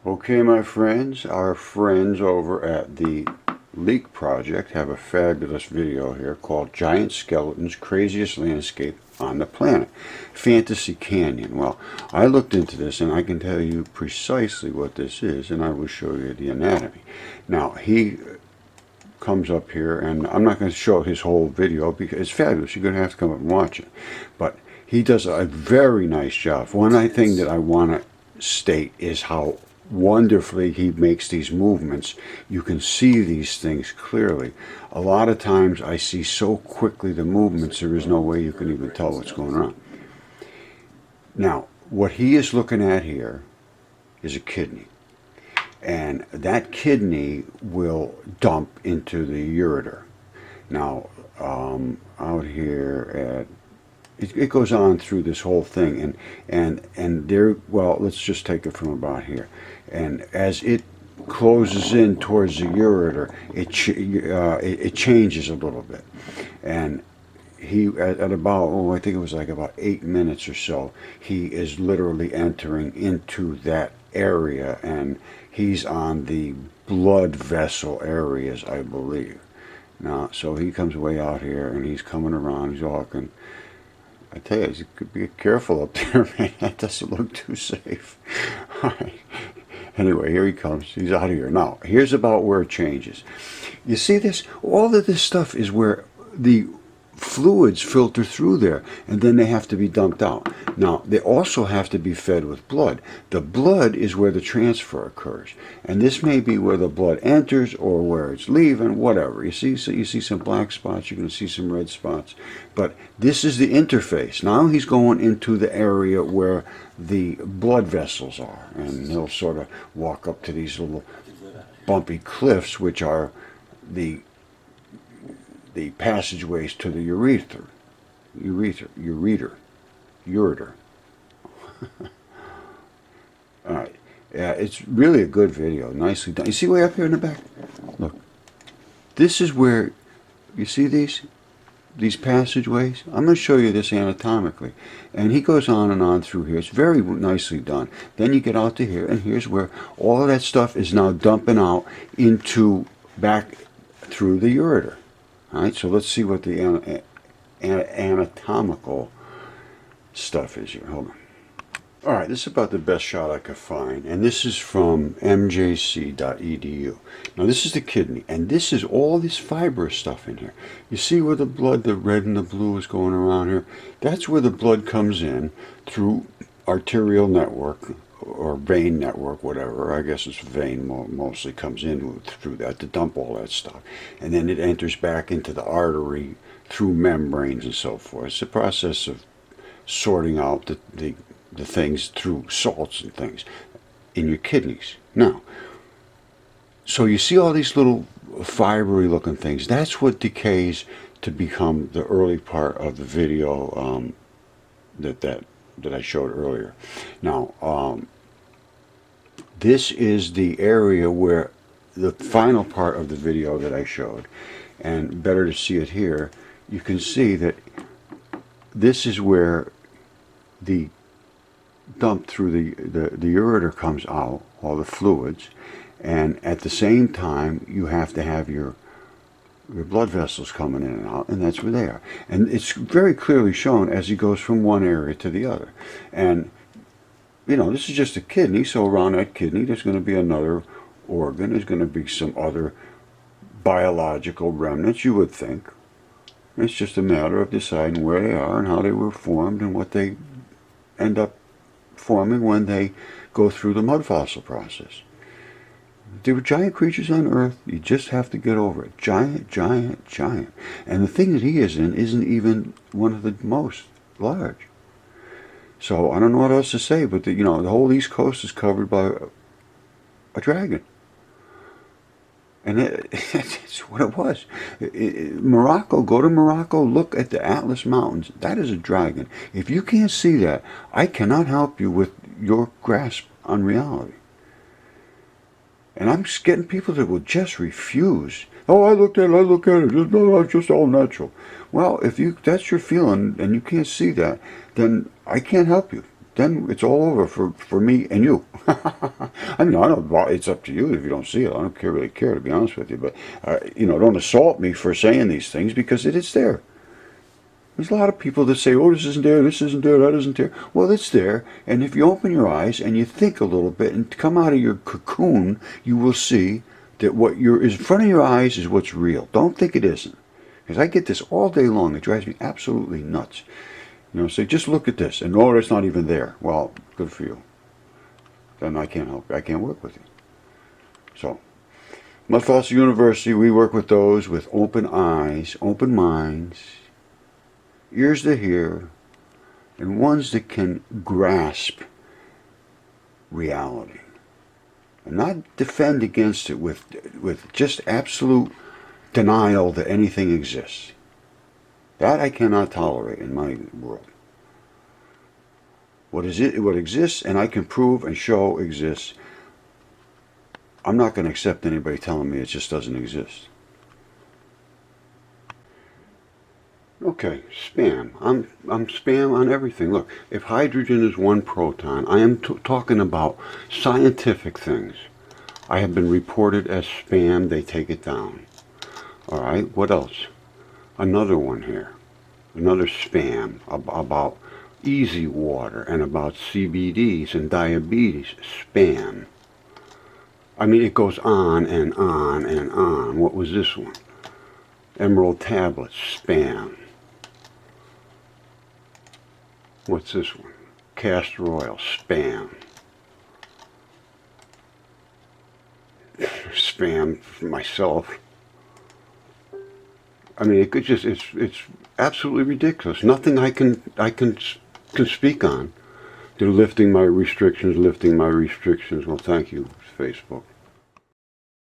Okay, my friends, our friends over at the Leak Project have a fabulous video here called Giant Skeletons, Craziest Landscape on the Planet, Fantasy Canyon. Well, I looked into this and I can tell you precisely what this is, and I will show you the anatomy. Now, he comes up here, and I'm not going to show his whole video because it's fabulous. You're going to have to come up and watch it. But he does a very nice job. One thing that I want to state is how wonderfully he makes these movements. You can see these things clearly. A lot of times I see so quickly the movements there is no way you can even tell what's going on. Now, what he is looking at here is a kidney. And that kidney will dump into the ureter. Now, out here it goes on through this whole thing, and there. Well, let's just take it from about here, and as it closes in towards the ureter, it changes a little bit, and he at about I think it was like about 8 minutes or so, he is literally entering into that area, and he's on the blood vessel areas, I believe. Now, so he comes way out here, and he's coming around, he's walking. I tell you could be careful up there, man. That doesn't look too safe. All right. Anyway, here he comes. He's out of here. Now, here's about where it changes. You see this? All of this stuff is where the fluids filter through there, and then they have to be dumped out. Now, they also have to be fed with blood. The blood is where the transfer occurs, and this may be where the blood enters or where it's leaving, whatever. You see, so you see some black spots, you're going to see some red spots, but this is the interface. Now he's going into the area where the blood vessels are, and he'll sort of walk up to these little bumpy cliffs, which are the passageways to the ureter. All right. Yeah, it's really a good video. Nicely done. You see way up here in the back? Look. This is where, you see these passageways? I'm going to show you this anatomically. And he goes on and on through here. It's very nicely done. Then you get out to here, and here's where all of that stuff is now dumping out into back through the ureter. All right, so let's see what the anatomical stuff is here. Hold on. All right, this is about the best shot I could find, and this is from mjc.edu. Now, this is the kidney, and this is all this fibrous stuff in here. You see where the blood, the red and the blue is going around here? That's where the blood comes in through arterial network or vein network, whatever. I guess it's vein mostly comes in through that to dump all that stuff, and then it enters back into the artery through membranes and so forth. It's a process of sorting out the things through salts and things in your kidneys. Now, so you see all these little fibery looking things. That's what decays to become the early part of the video that I showed earlier. Now, this is the area where the final part of the video that I showed, and better to see it here, you can see that this is where the dump through the ureter comes out, all the fluids, and at the same time you have to have your blood vessels coming in and out, and that's where they are. And it's very clearly shown as he goes from one area to the other. And you know, this is just a kidney, so around that kidney there's going to be another organ, there's going to be some other biological remnants, you would think. It's just a matter of deciding where they are and how they were formed and what they end up forming when they go through the Mudfossil process. They were giant creatures on Earth. You just have to get over it. Giant, giant, giant. And the thing that he is in isn't even one of the most large. So I don't know what else to say, but the whole East Coast is covered by a dragon. And it's what it was. Morocco, go to Morocco, look at the Atlas Mountains. That is a dragon. If you can't see that, I cannot help you with your grasp on reality. And I'm getting people that will just refuse. Oh, I look at it. It's just all natural. Well, if that's your feeling and you can't see that, then I can't help you. Then it's all over for me and you. I mean, I don't. Well, it's up to you if you don't see it. I don't really care, to be honest with you. But don't assault me for saying these things because it is there. There's a lot of people that say, "Oh, this isn't there, that isn't there." Well, it's there, and if you open your eyes and you think a little bit and come out of your cocoon, you will see that what is in front of your eyes is what's real. Don't think it isn't, because I get this all day long. It drives me absolutely nuts. Say, just look at this, and no, it's not even there. Well, good for you. Then I can't help you. I can't work with you. So, Mudfossil University, we work with those with open eyes, open minds, ears to hear, and ones that can grasp reality and not defend against it with just absolute denial that anything exists. That I cannot tolerate in my world. What exists and I can prove and show exists, I'm not going to accept anybody telling me it just doesn't exist. Okay, spam. I'm spam on everything. Look, if hydrogen is one proton, I am talking about scientific things. I have been reported as spam. They take it down. All right, what else? Another one here. Another spam about easy water and about CBDs and diabetes. Spam. I mean, it goes on and on and on. What was this one? Emerald tablets. Spam. What's this one? Castor oil. Spam. Spam for myself. I mean, it could just, it's absolutely ridiculous. Nothing I can speak on. They're lifting my restrictions. Well, thank you, Facebook.